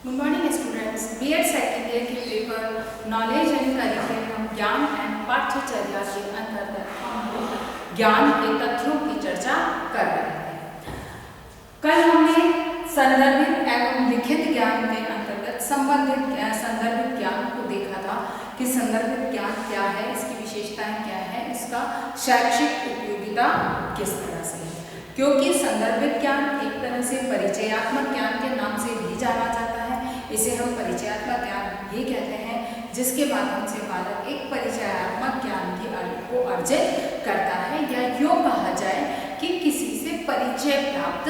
Good morning students. BEd second year के paper knowledge and curriculum ज्ञान and पाठ्यचर्या के अंतर्गत हम लोग ज्ञान के तथ्यों की चर्चा कर रहे हैं। कल हमने संदर्भित एवं लिखित ज्ञान के अंतर्गत संदर्भित ज्ञान को देखा था कि संदर्भित ज्ञान क्या है, इसकी विशेषताएं क्या है, इसका शैक्षिक उपयोगिता किस तरह से है। क्योंकि संदर्भित ज्ञान एक तरह से परिचयात्मक ज्ञान के नाम से भी जाना जाता है। इसे हम परिचयात्मक ज्ञान ये कहते हैं जिसके माध्यम से बालक एक परिचयात्मक ज्ञान को अर्जित करता है, या यूँ कहा जाए कि किसी से परिचय प्राप्त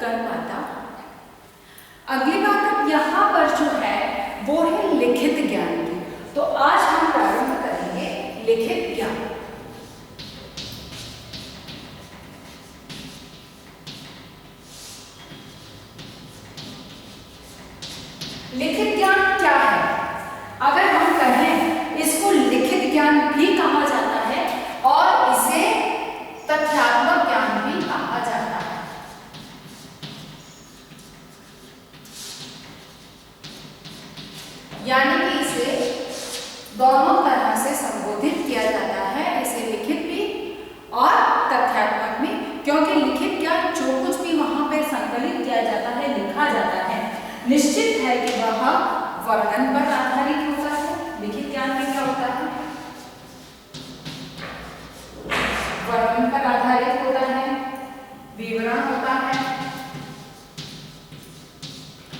कर पाता। अगली बात अब यहाँ पर जो है वो है लिखित ज्ञान की। तो आज हम प्रारंभ करेंगे लिखित ज्ञान। लिखित ज्ञान क्या है? अगर हम कहें इसको लिखित ज्ञान भी कहा जाता है और इसे तथ्यात्मक ज्ञान भी कहा जाता है। यानी कि इसे दोनों तरह से संबोधित किया जाता है, इसे लिखित भी और तथ्यात्मक भी। क्योंकि लिखित ज्ञान जो कुछ भी वहां पे संकलित किया जाता है, लिखा जाता है, निश्चित है कि वह वर्णन पर आधारित होता है। लिखित ज्ञान में क्या होता है? वर्णन पर आधारित होता है, विवरण होता है,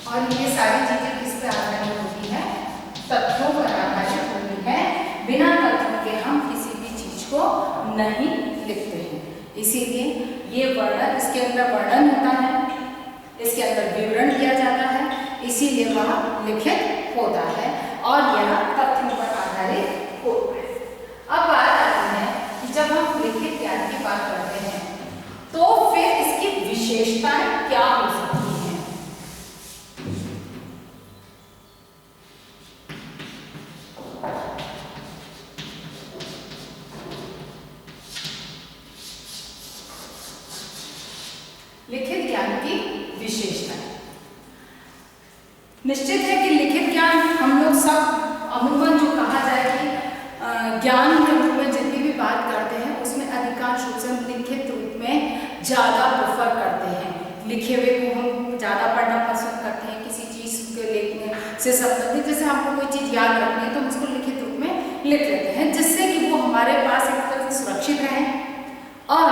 और ये सारी चीजें किस पर आधारित होती है? तथ्यों पर आधारित होती है। बिना तथ्यों के हम किसी भी चीज को नहीं लिखते हैं। इसीलिए ये वर्णन, इसके अंदर वर्णन होता है, इसके अंदर विवरण किया जाता है, इसीलिए वह लिखित होता है और यह तथ्यों पर आधारित होता है। अब बात आती है कि जब हम लिखित ज्ञान की बात करते हैं तो फिर इसकी विशेषताएं क्या हो सकती हैं? लिखित ज्ञान की विशेषता निश्चित है कि लिखित ज्ञान हम लोग सब अमूमन जो कहा जाए कि ज्ञान के रूप में जितनी भी बात करते हैं उसमें अधिकांश रूप से हम लिखित रूप में ज़्यादा प्रेफर करते हैं। लिखे हुए को हम ज़्यादा पढ़ना पसंद करते हैं। किसी चीज़ के लिखने से संबंधित, जैसे हमको कोई चीज़ याद रखनी है तो हम उसको लिखित रूप में लिख लेते हैं, जिससे कि वो हमारे पास एक तरह से सुरक्षित रहे और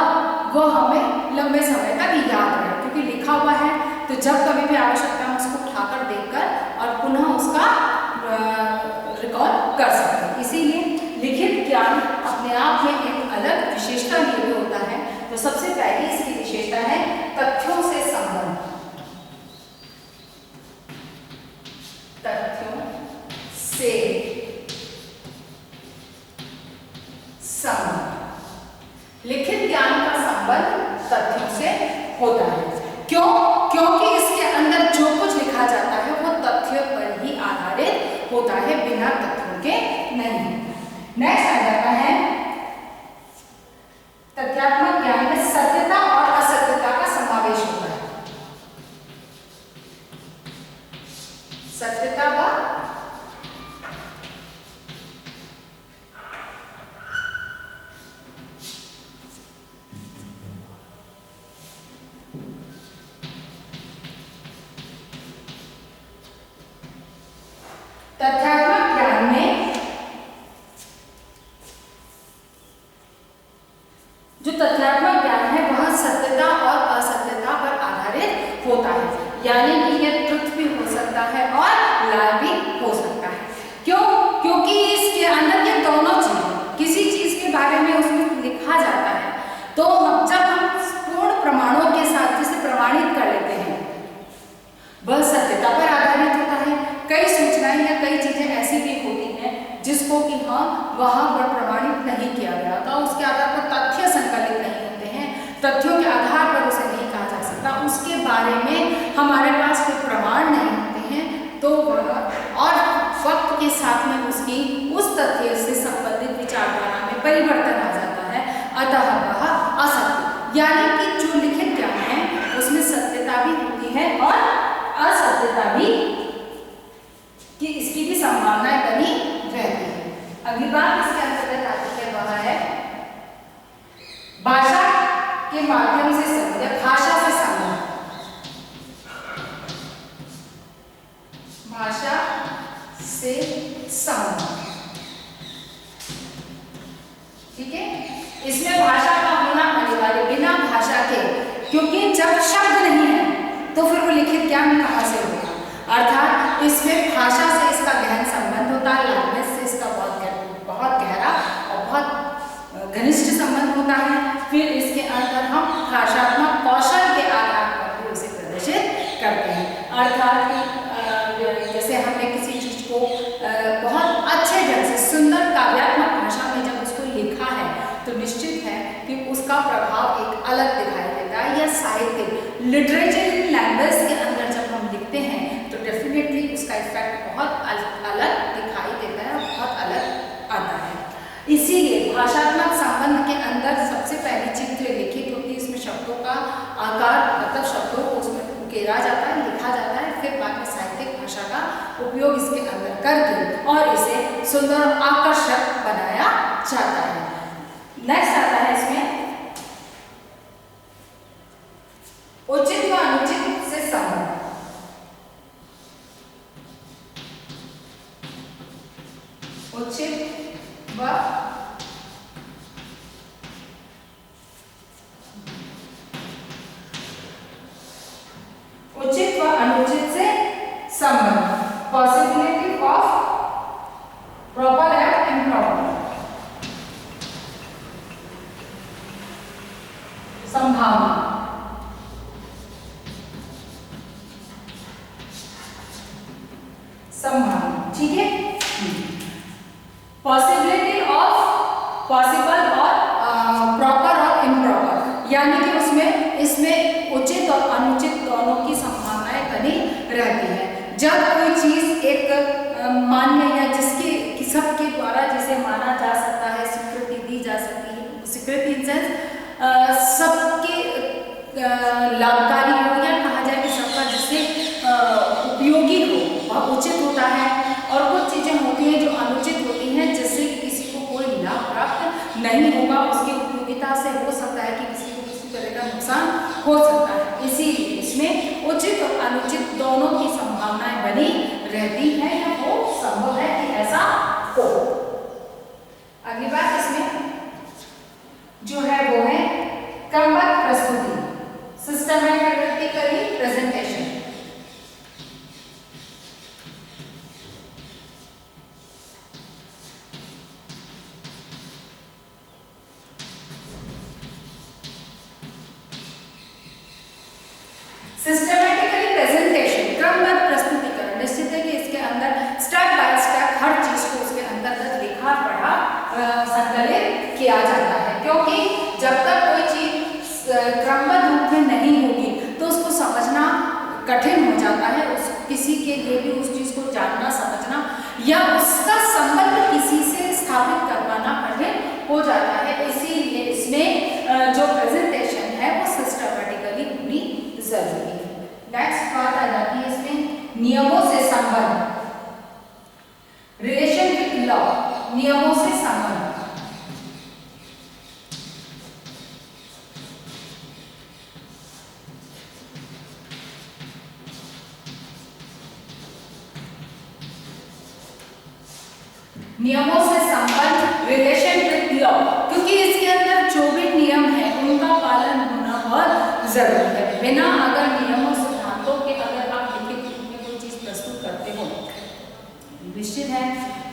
वो हमें लंबे समय तक याद रहे। क्योंकि लिखा हुआ है तो जब कभी भी आवश्यकता हम उसको उठाकर देखकर और पुनः उसका रिकॉल कर सकते हैं। इसीलिए लिखित ज्ञान अपने आप में एक अलग विशेषता लिए हुए होता है। तो सबसे पहली इसकी विशेषता है तथ्यों से संबंध। तथ्यों से संबंध। लिखित ज्ञान का संबंध तथ्यों से होता है। क्यों? क्योंकि इसके अंदर जो कुछ लिखा जाता है वो तथ्य पर ही आधारित होता है, बिना तथ्यों के नहीं। नेक्स्ट आ जाता है तथ्यात्मक ज्ञान में सत्यता और असत्यता का समावेश होता है। सत्यता व तथ्यात्मक ज्ञान में जो तथ्यात्मक ज्ञान है वह सत्यता और असत्यता पर आधारित होता है। यानी कि यह ट्रुथ भी हो सकता है और लाई भी हो सकता है। क्यों? क्योंकि इसके अंदर ये दोनों चीजें, किसी चीज के बारे में उसमें लिखा जाता है तो जब हम पूर्ण प्रमाणों के साथ जिसे प्रमाणित कर लेते हैं वह सत्यता पर आधारित होता है। कई सूचनाएं या कई चीजें ऐसी भी होती हैं जिसको कि हाँ वहां पर प्रमाणित नहीं किया गया था, उसके आधार पर तथ्य संकलित नहीं होते हैं, तथ्यों के आधार पर उसे नहीं कहा जा सकता, उसके बारे में हमारे पास कोई प्रमाण नहीं होते हैं, तो वह और वक्त के साथ में उसकी उस तथ्य से संबंधित विचारधारा में परिवर्तन आ जाता है, अतः वह असत्य। यानी कि जो लिखित ज्ञान है उसमें सत्यता भी होती है और असत्यता भी से संबंध। ठीक है, इसमें भाषा का होना अनिवार्य, बिना भाषा के, क्योंकि जब शब्द नहीं है तो फिर वो लिखित ज्ञान कहाँ से होगा। अर्थात इसमें भाषा से इसका गहन संबंध होता है, लैंग्वेज से इसका बहुत गहरा और बहुत घनिष्ठ संबंध होता है। फिर इसके अंदर हम भाषात्मक कौशल के आधार पर भी उसे प्रदर्शित करते हैं। अर्थात जैसे हमने किसी चीज को बहुत अच्छे ढंग से सुंदर काव्यात्मक भाषा में जब उसको लिखा है तो निश्चित है कि उसका प्रभाव एक अलग दिखाई देता है। या साहित्य लिटरेचर इन लैंग्वेज के अंदर जब हम लिखते हैं तो डेफिनेटली उसका इफेक्ट बहुत अलग दिखाई देता है और बहुत अलग आता है। इसीलिए भाषात्मक संबंध के अंदर सबसे पहली चित्र लिखित होती है, इसमें शब्दों का आकार मतलब शब्दों को उसमें उकेरा जाता है, लिखा जाता है, फिर बाद में साहित्यिक भाषा का उपयोग इसके अंदर करके और इसे सुंदर और आकर्षक बनाया जाता है। नेक्स्ट आता है इसमें उचित व अनुचित से संबंध। उचित व अनुचित से संबंध, possibility of proper and improper, संभावना, ठीक है। पॉसिबिलिटी ऑफ पॉसिबल और प्रॉपर और इम्प्रॉपर, यानी कि उसमें इसमें उचित और अनुचित दोनों की संभावनाएं बनी रहती है। जब कोई चीज एक मान्य या जिसके सबके द्वारा जिसे माना जा सकता है, स्वीकृति दी जा सकती है, स्वीकृति इन सेंस सबके लाभकारी हो या कहा जाए कि सबका जिससे उपयोगी हो वह उचित होता है। और कुछ चीजें होती हैं जो अनुचित होती हैं जिससे किसी को कोई लाभ प्राप्त नहीं होगा, उसकी उपयोगिता से हो सकता है कि किसी को किसी तरह का नुकसान हो सकता है। इसीलिए इसमें उचित और अनुचित दोनों की संभावनाएं बनी रहती है या वो संभव है कि ऐसा हो। अगली बात इसमें जो है वो है क्रमबद्ध प्रस्तुति, सिस्टमैटिकली प्रेजेंटेशन। सिस्टमैटिकली प्रेजेंटेशन, क्रमबद्ध प्रस्तुतिकरण। निश्चित है कि इसके अंदर स्टेप बाय स्टेप हर चीज को उसके अंतर्गत लिखा पढ़ा संकलित किया जाता है, क्योंकि जब तक कोई चीज क्रमबद्ध रूप में नहीं होगी तो उसको समझना कठिन हो जाता है। किसी के लिए भी उस चीज को जानना समझना या उसका संबंध किसी से स्थापित करवाना कठिन हो जाता है। इसीलिए इसमें जो प्रेजेंटेशन है वो सिस्टमैटिकली होनी जरूरी है। नेक्स्ट बात आ जाती है इसमें नियमों से संबंध, रिलेशन विद लॉ, नियमों से संबंध। नियमों से संबंध, रिलेशन विद लॉ, क्योंकि इसके अंदर जो भी नियम है उनका पालन होना बहुत जरूरी है। बिना अगर नियमों सिद्धांतों के अगर आप लिखित रूप में कोई चीज प्रस्तुत करते हो निश्चित है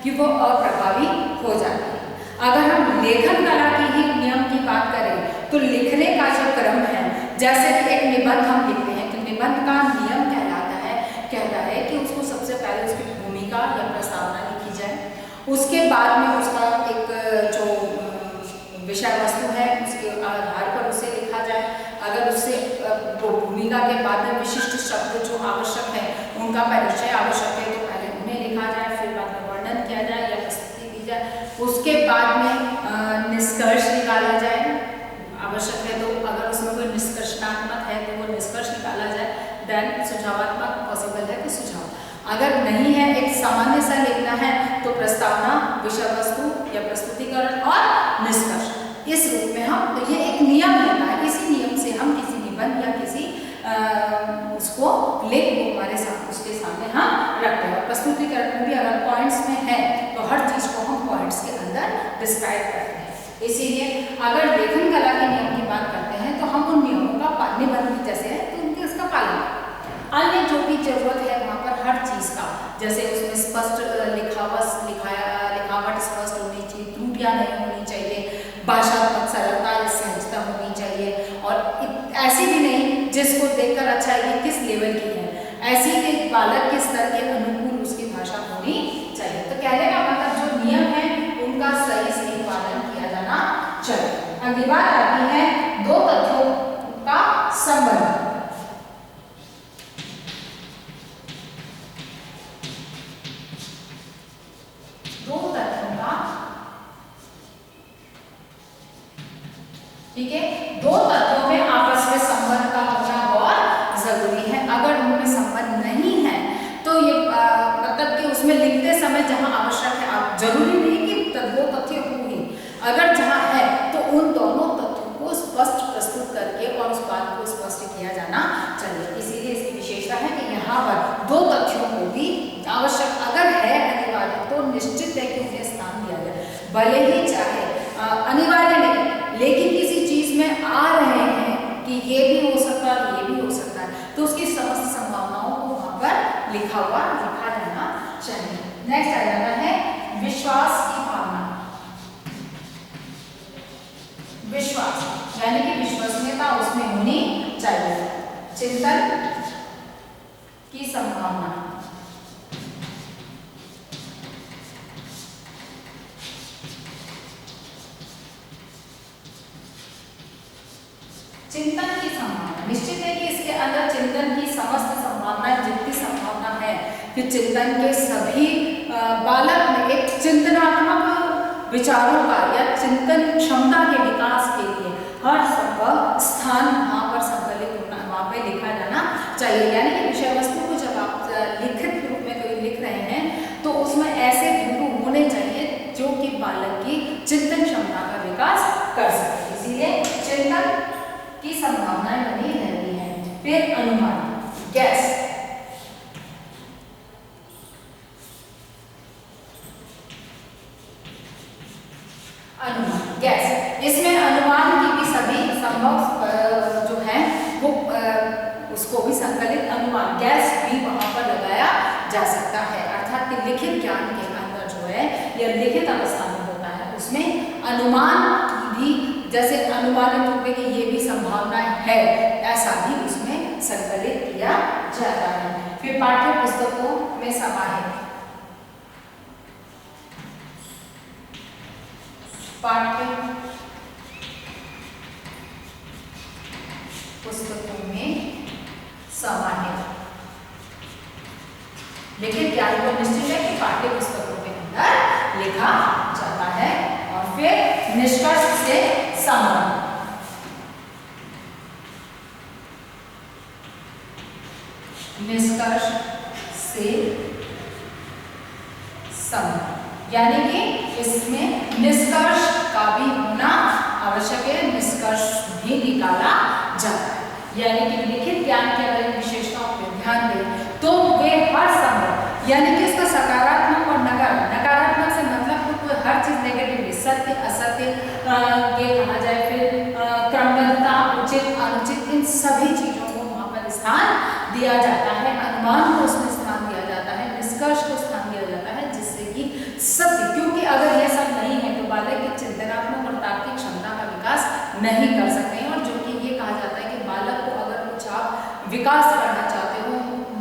कि वो अप्रभावी हो जाती है। अगर हम लेखन कला की ही नियम की बात करें तो लिखने का जो क्रम है, जैसे कि एक निबंध हम लिखते हैं तो निबंध का नियम कहता है कि उसको सबसे पहले उसकी भूमिका या प्रस्तावना लिखी जाए, उसके बाद में उसका एक जो विषय वस्तु है उसके आधार पर उसे लिखा जाए। अगर उससे भूमिका के बाद में विशिष्ट शब्द जो आवश्यक है उनका परिचय आवश्यक है तो पहले उन्हें लिखा जाए, फिर बाद में वर्णन किया जाए या प्रस्तुति दी जाए, उसके बाद में निष्कर्ष निकाला जाए। आवश्यक है तो अगर उसमें कोई निष्कर्षणात्मक है तो वो निष्कर्ष निकाला जाए, देन सुझावात्मक पॉसिबल है तो सुझाव। अगर नहीं है, एक सामान्य सा लिखना है तो प्रस्तावना, विषय वस्तु या प्रस्तुतिकरण और निष्कर्ष, इस रूप में हम तो ये एक नियम होता है। इसी नियम से हम किसी निबंध या किसी उसको लेख को हमारे साथ उसके सामने हम रखते हैं। प्रस्तुतिकरण में भी अगर पॉइंट डिस्क्राइब करते हैं। इसीलिए अगर लेखन कला के नियम की बात करते हैं तो हम उन नियमों का निबंध जैसे है तो उनके उसका पालन करें। अन्य जो भी जरूरत है वहाँ पर हर चीज़ का, जैसे उसमें स्पष्ट लिखावट स्पष्ट होनी चाहिए, त्रुटियाँ नहीं होनी चाहिए, भाषात्मक सरलता सहजता होनी चाहिए, और ऐसी भी नहीं जिसको देखकर अच्छा ये किस लेवल की है, ऐसी एक बालक के स्तर के अनुकूल उसकी भाषा होनी चाहिए। तो कहने का मतलब जो नियम है उनका सही पालन किया जाना चाहिए। अगली बात आती है दो तथ्यों का संबंध। ठीक है, दो तथ्यों में आपस में संबंध का होना बहुत जरूरी है। अगर उनमें संबंध नहीं है तो ये मतलब कि उसमें लिखते समय जहां आवश्यक है, आप जरूरी नहीं कि दो तथ्य हो ही, अगर जहां है तो उन दोनों तथ्यों को स्पष्ट प्रस्तुत करके और उस बात को स्पष्ट किया जाना चाहिए। इसीलिए इसकी विशेषता है कि यहाँ पर दो तथ्यों को भी आवश्यक अगर है अनिवार्य तो निश्चित है कि उन्हें स्थान दिया जाए, भले ही चाहे अनिवार्य नहीं लेकिन किसी चीज में आ रहे हैं कि ये भी हो सकता है ये भी हो सकता है, तो उसकी समस्त संभावनाओं को वहां पर लिखा जाना चाहिए। नेक्स्ट आ जाता है विश्वास की भावना। विश्वास यानी कि विश्वसनीयता उसमें होनी चाहिए। चिंतन की संभावना, चिंतन की संभावना निश्चित है कि इसके अंदर चिंतन की समस्त संभावना, जितनी संभावना है कि चिंतन के सभी बालक में एक चिंतनात्मक विचारों का या चिंतन क्षमता के विकास के लिए हर संभव स्थान वहाँ पर संकलित होना, वहाँ पे लिखा जाना चाहिए। यानी कि विषय वस्तु को जब आप लिखित रूप में कोई लिख रहे हैं तो उसमें ऐसे बिंदु होने चाहिए जो कि बालक की चिंतन क्षमता का विकास कर सके। इसीलिए चिंतन की संभावनाएं बनी रहती हैं। फिर अनुमान, गैस, अनुमान गैस, इसमें अनुमान की भी सभी संभव जो है वो उसको भी संकलित अनुमान गैस भी वहां पर लगाया जा सकता है। अर्थात कि लिखित ज्ञान के अंदर जो है या लिखित अवस्था में होता है उसमें अनुमान की भी, जैसे अनुमानित रूप की ये भी संभावना है, ऐसा भी उसमें संकलित किया जाता है। फिर पाठ्य पुस्तकों में समाहित, पाठ्य पुस्तकों में समाहित लिखित ज्ञान को निश्चित है कि पाठ्य पुस्तकों के अंदर लिखा जाता है। और फिर निष्कर्ष से संबंध, निष्कर्ष से संबंध यानी कि इसमें निष्कर्ष का भी होना आवश्यक है, निष्कर्ष भी निकाला जाता है। यानी कि लिखित ज्ञान की अगर विशेषताओं पर ध्यान दें तो वे हर संभव, यानी कि इसका सकारात्मक और नकारात्मक से मतलब तो हर चीज नेगेटिव, सत्य असत्य ये कहा जाए, फिर क्रमबद्धता, उचित अनुचित, इन सभी चीजों को वहाँ पर स्थान दिया जाता है। अनुमान को उसमें स्थान दिया जाता है, निष्कर्ष को स्थान दिया जाता है, जिससे कि सत्य, क्योंकि अगर यह सब नहीं है तो बालक की चिंतनात्मक और तार्किक क्षमता का विकास नहीं कर सकते हैं। और जो कि ये कहा जाता है कि बालक को अगर कुछ आप विकास करना चाहते हो,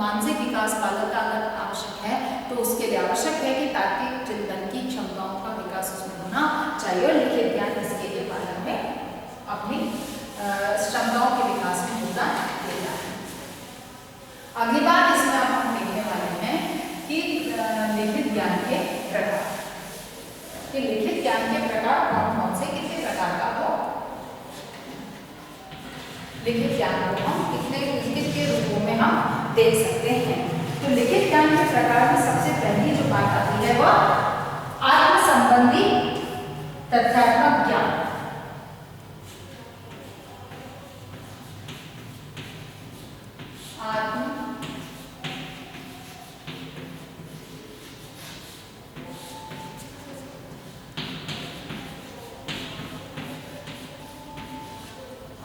मानसिक विकास बालक का अगर आवश्यक है तो उसके लिए आवश्यक है कि तार्किक चिंतन की क्षमताओं का विकास उसमें होना चाहिए। और लिखित ज्ञान इसके लिए बालक में अपनी क्षमताओं के विकास में योगदान देता है। अगली बात इसमें हम देखने वाले हैं कि लिखित ज्ञान के प्रकार, कि लिखित ज्ञान के प्रकार कौन कौन से, कितने प्रकार का हो लिखित ज्ञान को हम कितने रूपों में हम देख सकते हैं। तो लिखित ज्ञान के प्रकार में सबसे पहली जो बात आती है वह आत्म संबंधी तथ्यात्मक ज्ञान।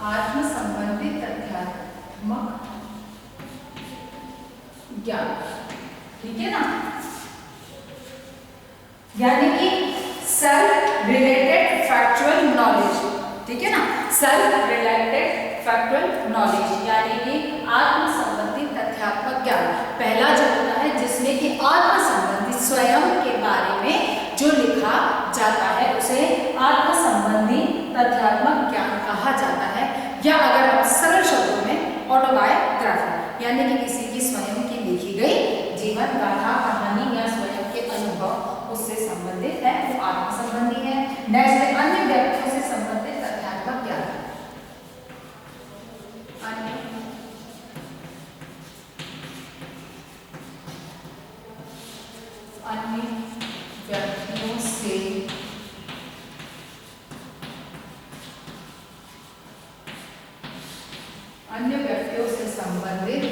आत्म संबंधी तथ्यात्मक ज्ञान, ठीक है ना, यानी कि सेल्फ रिलेटेड फैक्चुअल नॉलेज, ठीक है ना, सेल्फ रिलेटेड फैक्चुअल नॉलेज यानी कि आत्म संबंधी तथ्यात्मक ज्ञान। पहला जो होता है जिसमें कि आत्म संबंधी स्वयं के बारे में जो लिखा जाता है उसे आत्म संबंधी तथ्यात्मक ज्ञान कहा जाता है, या अगर हम सरल शब्दों में ऑटोबायोग्राफी यानी कि किसी की स्वयं की लिखी गई जीवन गाथा, कहानी या स्वयं के अनुभव उससे संबंधित है, वो आत्म संबंधी है। नेक्स्ट, अन्य व्यक्तियों से संबंधित तथ्यात्मक ज्ञान, अन्य व्यक्तियों से संबंधित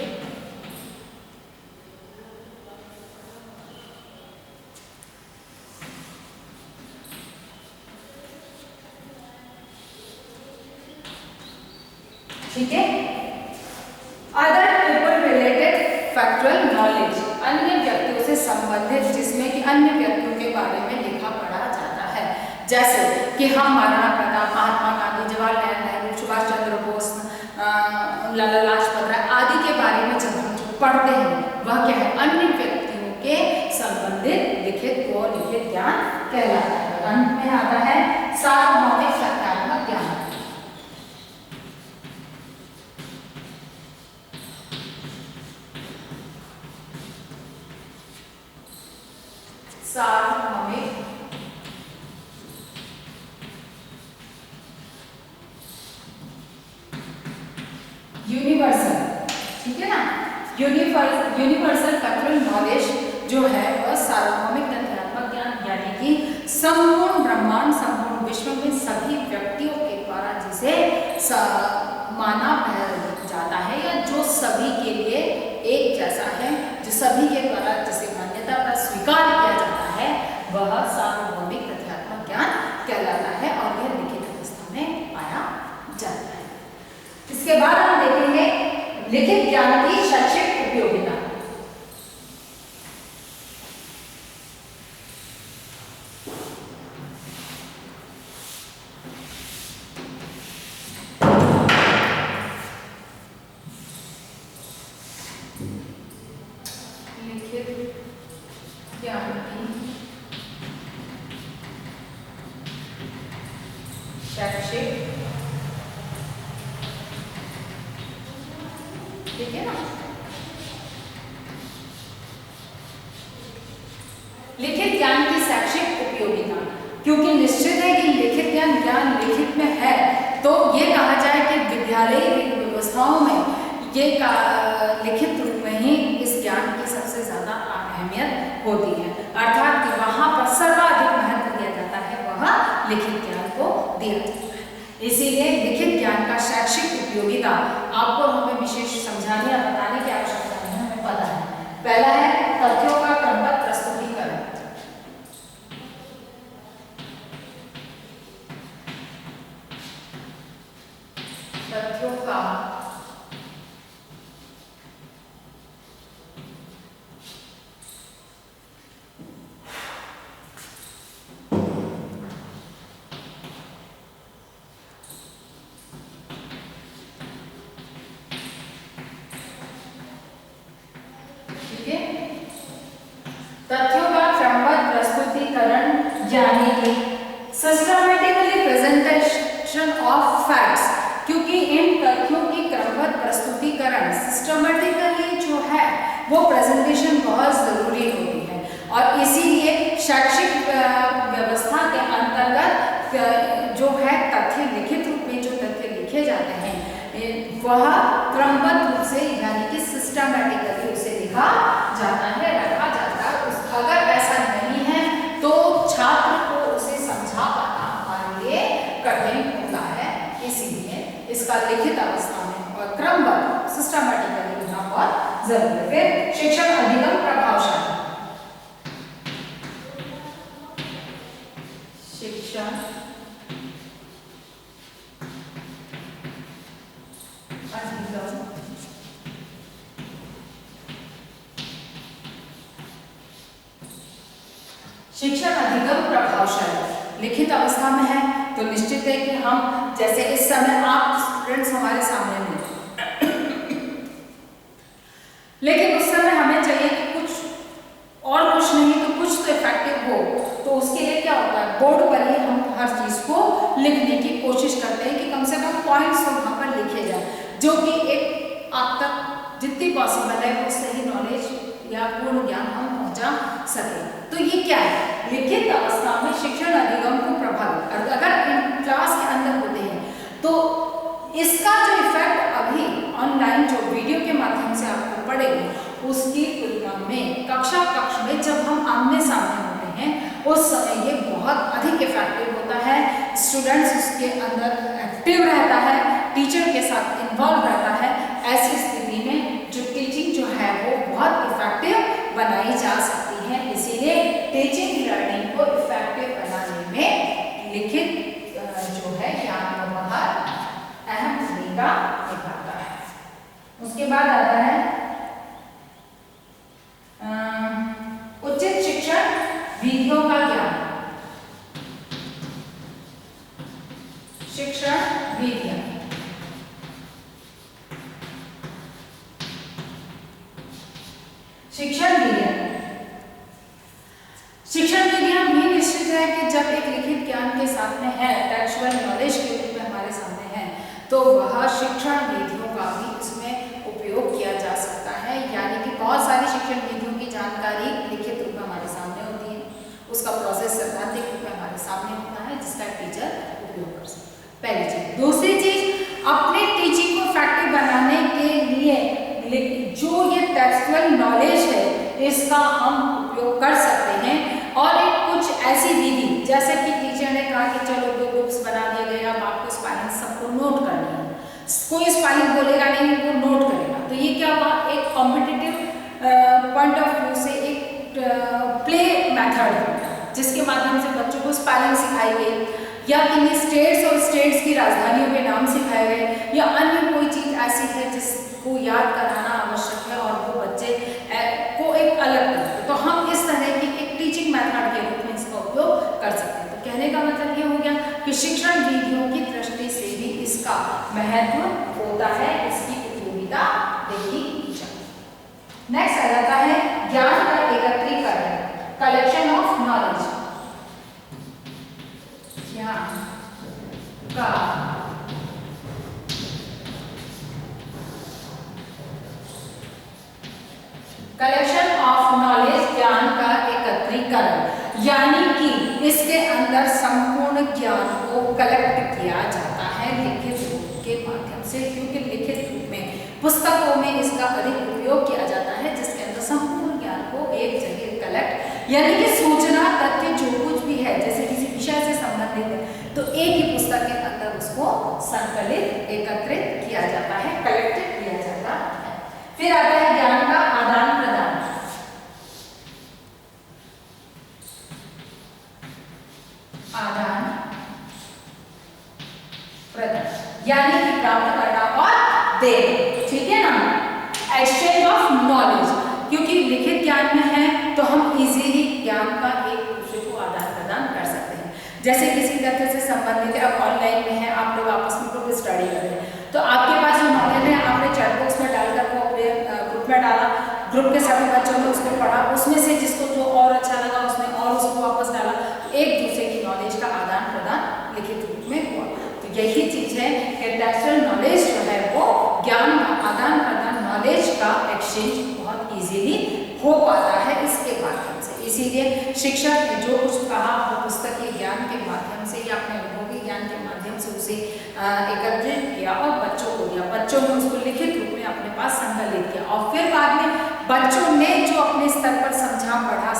ठीक है। Other people related factual knowledge, अन्य व्यक्तियों से संबंधित जिसमें कि अन्य व्यक्तियों के बारे में लिखा पढ़ा जाता है, जैसे कि हम महाराणा प्रताप, महात्मा गांधी, जवाहरलाल नेहरू, सुभाष चंद्र बोस, लाला लाजपत राय आदि के बारे में जब हम पढ़ते हैं वह क्या है, अन्य व्यक्तियों के संबंधित लिखित व लिखित ज्ञान कहलाता है। अंत में आता है सार्वभौमिक तथ्यात्मक ज्ञान। सार्वभौमिक यूनिवर्सल, ठीक है ना, यूनिवर्सल फैक्चुअल नॉलेज जो है वह सार्वभौमिक तथ्यात्मक ज्ञान यानी कि संपूर्ण ब्रह्मांड, संपूर्ण विश्व में सभी व्यक्तियों के द्वारा जिसे माना जाता है या जो सभी के लिए एक जैसा है, जो सभी के द्वारा जिसे मान्यता का स्वीकार किया जाता है वह सार्वभौमिक तथ्यात्मक ज्ञान कहलाता है और यह लिखित अवस्था में पाया जाता है। इसके बाद हम देखेंगे लिखित ज्ञान की शैक्षिक उपयोगिता। लिखित ज्ञान की शैक्षिक, ठीक है ना, लिखित ज्ञान की शैक्षिक उपयोगिता, क्योंकि निश्चित है कि लिखित ज्ञान लिखित में है तो ये कहा जाए कि विद्यालयी व्यवस्थाओं में ये लिखित रूप में ही इस ज्ञान की सबसे ज्यादा अहमियत होती है, अर्थात कि वहां पर सर्वाधिक महत्व दिया जाता है वह लिखित ज्ञान को दिया जाता है। इसीलिए लिखित ज्ञान का शैक्षिक उपयोगिता आपको हमें विशेष समझाने या बताने की आवश्यकता नहीं, हमें पता है। पहला है तथ्यों का क्रमबद्ध प्रस्तुतीकरण, तथ्यों का तथ्यों का क्रमबद्ध प्रस्तुतीकरण यानी कि सिस्टमैटिकली प्रेजेंटेशन ऑफ फैक्ट्स, क्योंकि इन तथ्यों की क्रमबद्ध प्रस्तुतीकरण सिस्टमैटिकली जो है वो प्रेजेंटेशन बहुत जरूरी होती है और इसीलिए शैक्षिक व्यवस्था के अंतर्गत जो है तथ्य लिखित रूप में जो तथ्य लिखे जाते हैं वह क्रमबद्ध रूप से यानी कि सिस्टमैटिकली उसे लिखा जाता है, रखा जाता है। अगर ऐसा नहीं है तो छात्र को उसे समझा पाना हमारे लिए कठिन होता है, इसीलिए इसका लिखित अवस्था में और क्रमबद्ध सिस्टमैटिकली होना बहुत जरूरी है। फिर शिक्षण अधिगम प्रभावशाली, शिक्षण शिक्षण अधिगम प्रभावशाली लिखित अवस्था में है तो निश्चित है कि हम, जैसे इस समय आप स्टूडेंट्स हमारे सामने में, लेकिन उस समय हमें चाहिए कि कुछ और, कुछ नहीं तो कुछ तो इफेक्टिव हो, तो उसके लिए क्या होता है, बोर्ड पर ही हम हर चीज को लिखने की कोशिश करते हैं कि कम से कम पॉइंट्स तो वहां पर लिखे जाए, जो कि एक आप तक जितनी पॉसिबल है वो सही नॉलेज या पूर्ण ज्ञान हम पहुंचा सके। तो ये क्या है, लिखित अवस्था में शिक्षण अधिगम को प्रभावित अगर क्लास के अंदर होते हैं तो इसका जो इफेक्ट अभी ऑनलाइन जो वीडियो के माध्यम से आपको पड़ेगा उसकी तुलना में कक्ष में जब हम आमने सामने होते हैं उस समय ये बहुत अधिक इफेक्टिव होता है। स्टूडेंट्स उसके अंदर एक्टिव रहता है, टीचर के साथ इन्वॉल्व रहता है। ऐसी स्थिति में जो टीचिंग जो है वो बहुत इफेक्टिव बनाई जा सकती है। इसीलिए टीचिंग लर्निंग को इफेक्टिव बनाने में लिखित जो है ज्ञान का बहुत अहम भूमिका निभाता है। उसके बाद आता है उचित शिक्षण विधियों का ज्ञान। शिक्षण विधियां, शिक्षण विधियां भी निश्चित है कि जब एक लिखित ज्ञान के साथ में है, टेक्सुअल नॉलेज के रूप में हमारे सामने है, तो वह शिक्षण विधियों का भी इसमें उपयोग किया जा सकता है। यानी कि बहुत सारी शिक्षण विधियों की जानकारी लिखित रूप में हमारे सामने होती है, उसका प्रोसेस सैद्धांतिक रूप में हमारे सामने होता है, जिसका टीचर उपयोग कर सकता है। पहली चीज। दूसरी चीज, अपने टीचिंग को इफेक्टिव बनाने के लिए जो ये टेक्सुअल नॉलेज है इसका हम उपयोग कर सकते हैं। और एक कुछ ऐसी विधि, जैसे कि टीचर ने कहा कि चलो 2 बुक्स बना दिए गए, अब आपको स्पेलिंग सबको नोट करनी है, कोई स्पेलिंग बोलेगा नहीं, वो नोट करेगा। तो ये क्या हुआ, एक कॉम्पिटिटिव पॉइंट ऑफ व्यू से एक प्ले मेथड है जिसके माध्यम से बच्चों को स्पेलिंग सिखाई गई, या किन्हीं स्टेट्स और स्टेट्स की राजधानियों के नाम सिखाए गए, या अन्य कोई चीज ऐसी है जिसको याद कराना आवश्यक है और वो बच्चे को एक अलग तरह। तो हम इस तरह की एक टीचिंग मेथड के रूप में इसका उपयोग कर सकते हैं। तो कहने का मतलब ये हो गया कि शिक्षण विधियों की दृष्टि से भी इसका महत्व होता है, इसकी उपयोगिता देखी जाए। नेक्स्ट आ जाता है ज्ञान का एकत्रीकरण, कलेक्शन ऑफ नॉलेज। ज्ञान का कलेक्शन ऑफ नॉलेज, ज्ञान का एकत्रीकरण, यानी कि इसके अंदर संपूर्ण ज्ञान को कलेक्ट किया जाता है लिखित रूप के माध्यम से, क्योंकि लिखित रूप में पुस्तकों में इसका अधिक उपयोग किया जाता है, जिसके अंदर संपूर्ण ज्ञान को एक जगह कलेक्ट, यानी कि सूचना तथ्य जो कुछ भी है, जैसे किसी विषय से संबंधित है तो एक ही पुस्तक के अंदर उसको संकलित, एकत्रित किया जाता है, कलेक्टेड किया जाता है। फिर आता है ज्ञान का आदान प्रदान। आदान प्रदान यानी कि प्राप्त करना और देना, ठीक है ना, एक्सचेंज ऑफ नॉलेज। क्योंकि लिखित ज्ञान में है तो हम इजीली ज्ञान का एक दूसरे को आदान प्रदान कर सकते हैं। जैसे किसी तथ्य से संबंधित है, अब ऑनलाइन में है, आप लोग आपस में ग्रुप स्टडी कर रहे हैं, तो आपके पास जो नॉलेज है आपने चैट बॉक्स में डालकर वो अपने ग्रुप में डाला, ग्रुप के सभी बच्चों ने उसको पढ़ा, उसमें से जिसको जो और अच्छा लगा उसने और उसको वापस डाला, तो एक दूसरे की नॉलेज का आदान प्रदान लिखित रूप में हुआ। तो यही चीज है कि टेक्सुअल नॉलेज जो है वो ज्ञान का आदान प्रदान, नॉलेज का एक्सचेंज बहुत इजीली हो पाता है इसके माध्यम से। इसीलिए शिक्षक ने जो कुछ कहा वो पुस्तकीय ज्ञान के माध्यम से या अपने अनुभवी ज्ञान के माध्यम से उसे एकत्रित किया और बच्चों को दिया। बच्चों ने उसको लिखित रूप में अपने पास संकलित किया और फिर बाद में बच्चों ने जो अपने स्तर पर समझा पढ़ा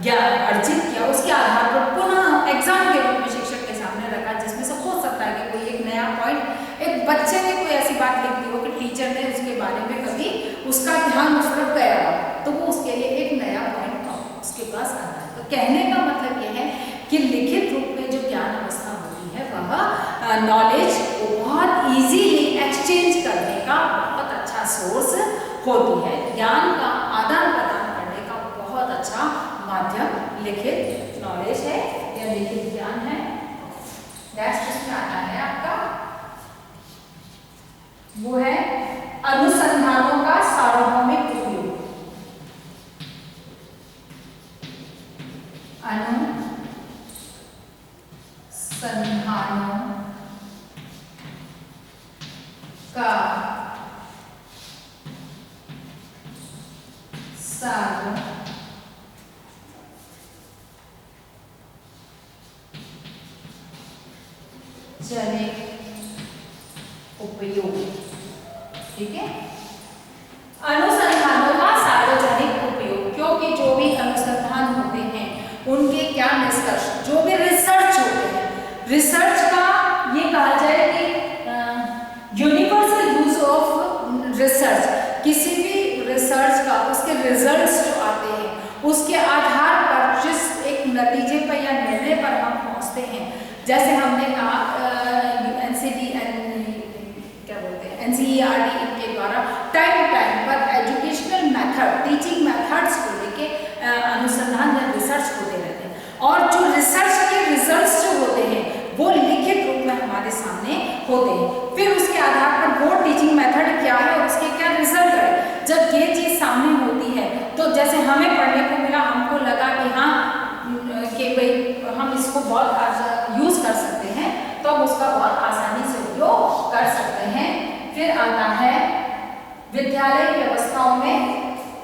ज्ञान अर्जित किया, उसके आधार पर पुनः एग्जाम के रूप में शिक्षक के सामने रखा, जिसमें से हो सकता है कि कोई एक नया पॉइंट, एक बच्चे ने कोई ऐसी बात लिख दी हो कि टीचर ने उसके बारे में कभी उसका ध्यान उस तरफ गया हो, तो वो उसके लिए एक नया पॉइंट उसके पास आता है। तो कहने का मतलब यह है कि लिखित रूप में जो ज्ञान अवस्था होती है वह नॉलेज को बहुत इजीली एक्सचेंज करने का बहुत अच्छा सोर्स होती है, ज्ञान का आदान प्रदान करने का बहुत अच्छा माध्यम लिखित नॉलेज है या लिखित ज्ञान है। नेक्स्ट इसमें आता है आपका, वो है अनुसंधानों का सार्वभौमिक उपयोग। अनुसंधानों का सार्वजनिक उपयोग। ठीक है, अनुसंधानों का सार्वजनिक उपयोग, क्योंकि जो भी अनुसंधान होते हैं उनके क्या निष्कर्ष, जो भी रिसर्च होते हैं, रिसर्च का ये कहा जाए कि यूनिवर्सल यूज ऑफ रिसर्च, किसी भी रिसर्च का उसके रिजल्ट्स जो आते हैं उसके आधार पर जिस एक नतीजे पर या निर्णय पर हम पहुंचते हैं, जैसे हमने कहा NCERT इनके द्वारा टाइम पर एजुकेशनल मेथड, टीचिंग मेथड्स को लेके अनुसंधान या रिसर्च होते रहते हैं, और जो रिसर्च के रिजल्ट्स जो होते हैं वो लिखित रूप में हमारे सामने होते हैं। फिर उसके आधार पर वो टीचिंग मेथड क्या है और उसके क्या रिजल्ट है। जब ये चीज सामने होती है तो जैसे हमें पढ़ने को मिला, हमको लगा कि हाँ कि भाई हम इसको बहुत यूज कर सकते हैं, तो हम उसका बहुत आसानी से उपयोग कर सकते हैं। फिर आता है विद्यालय व्यवस्थाओं में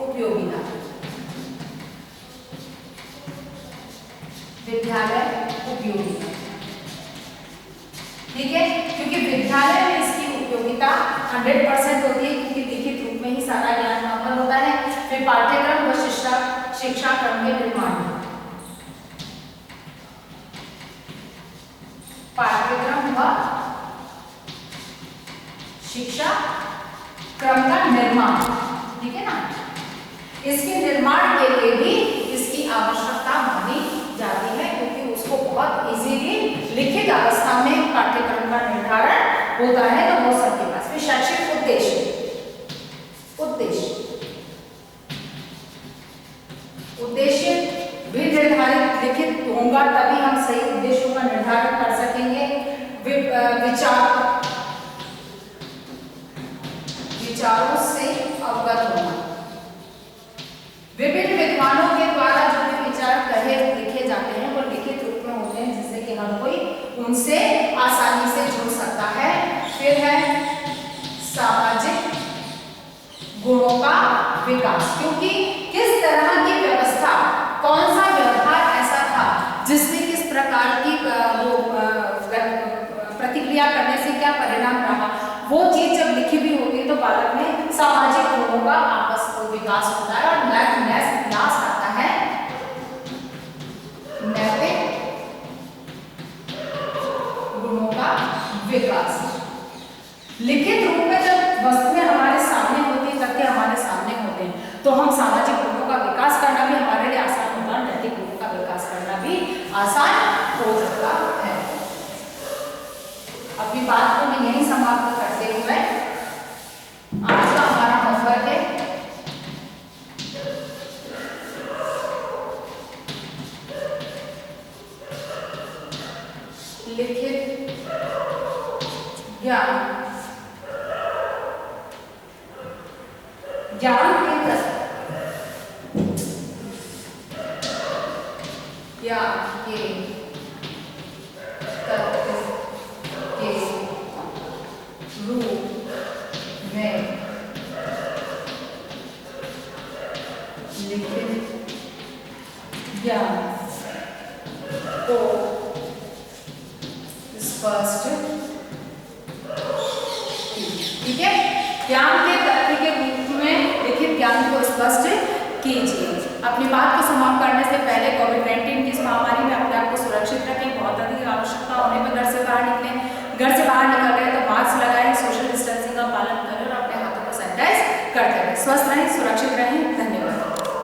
उपयोगिता। विद्यालय उपयोगिता, ठीक है, क्योंकि विद्यालय में इसकी उपयोगिता 100% होती है, क्योंकि लिखित रूप में ही सारा ज्ञान वहां पर होता है। फिर पाठ्यक्रम व शिक्षा क्रम के निर्माण, पाठ्यक्रम व शिक्षा क्रम का निर्माण, ठीक है ना, इसके निर्माण के लिए भी इसकी आवश्यकता मानी जाती है, क्योंकि उसको बहुत इजीली लिखित अवस्था में पाठ्यक्रम का निर्धारण होता है। तो वो सबके पास। फिर शैक्षिक उद्देश्य, उद्देश्य भी निर्धारित लिखित होगा, तभी हम सही उद्देश्यों का निर्धारण कर सकेंगे। विचारों से अवगत होना, विभिन्न विद्वानों के द्वारा जो भी विचार कहे लिखे जाते हैं वो लिखित रूप में होते हैं, जिससे कि हर कोई उनसे आसानी से जुड़ सकता है। फिर है सामाजिक गुणों का विकास, क्योंकि किस तरह की व्यवस्था, कौन सा व्यवहार ऐसा था जिसमें किस प्रकार की प्रतिक्रिया करने से क्या परिणाम रहा, वो चीज जब लिखी भी होती है तो बालक में सामाजिक गुणों का आपस में विकास होता है। और नेक्स्ट आता है नैतिक गुणों का विकास। लिखित रूप में जब वस्तुएं हमारे सामने होती है, तथ्य हमारे सामने होते हैं, तो हम सामाजिक गुणों का विकास करना भी हमारे लिए आसान होता है, नैतिक गुणों का विकास करना भी आसान हो सकता है। अपनी बात को मैं यही समाप्त करते हुए आज का हमारा होमवर्क है लिखित ज्ञान के रूप में लिखित ज्ञान को स्पष्ट, ठीक है, ज्ञान के तथ्य के रूप में लिखित ज्ञान को स्पष्ट कीजिए। अपनी बात को समाप्त करने से पहले कोविड-19 की इस महामारी में अपने आप को सुरक्षित रखें। बहुत अधिक आवश्यकता होने पर घर से बाहर निकलें। घर से बाहर निकल रहे हैं तो मास्क लगाएं, सोशल डिस्टेंसिंग का पालन करें और अपने हाथों को सैनिटाइज करते रहें। स्वस्थ रहें, सुरक्षित रहें। धन्यवाद।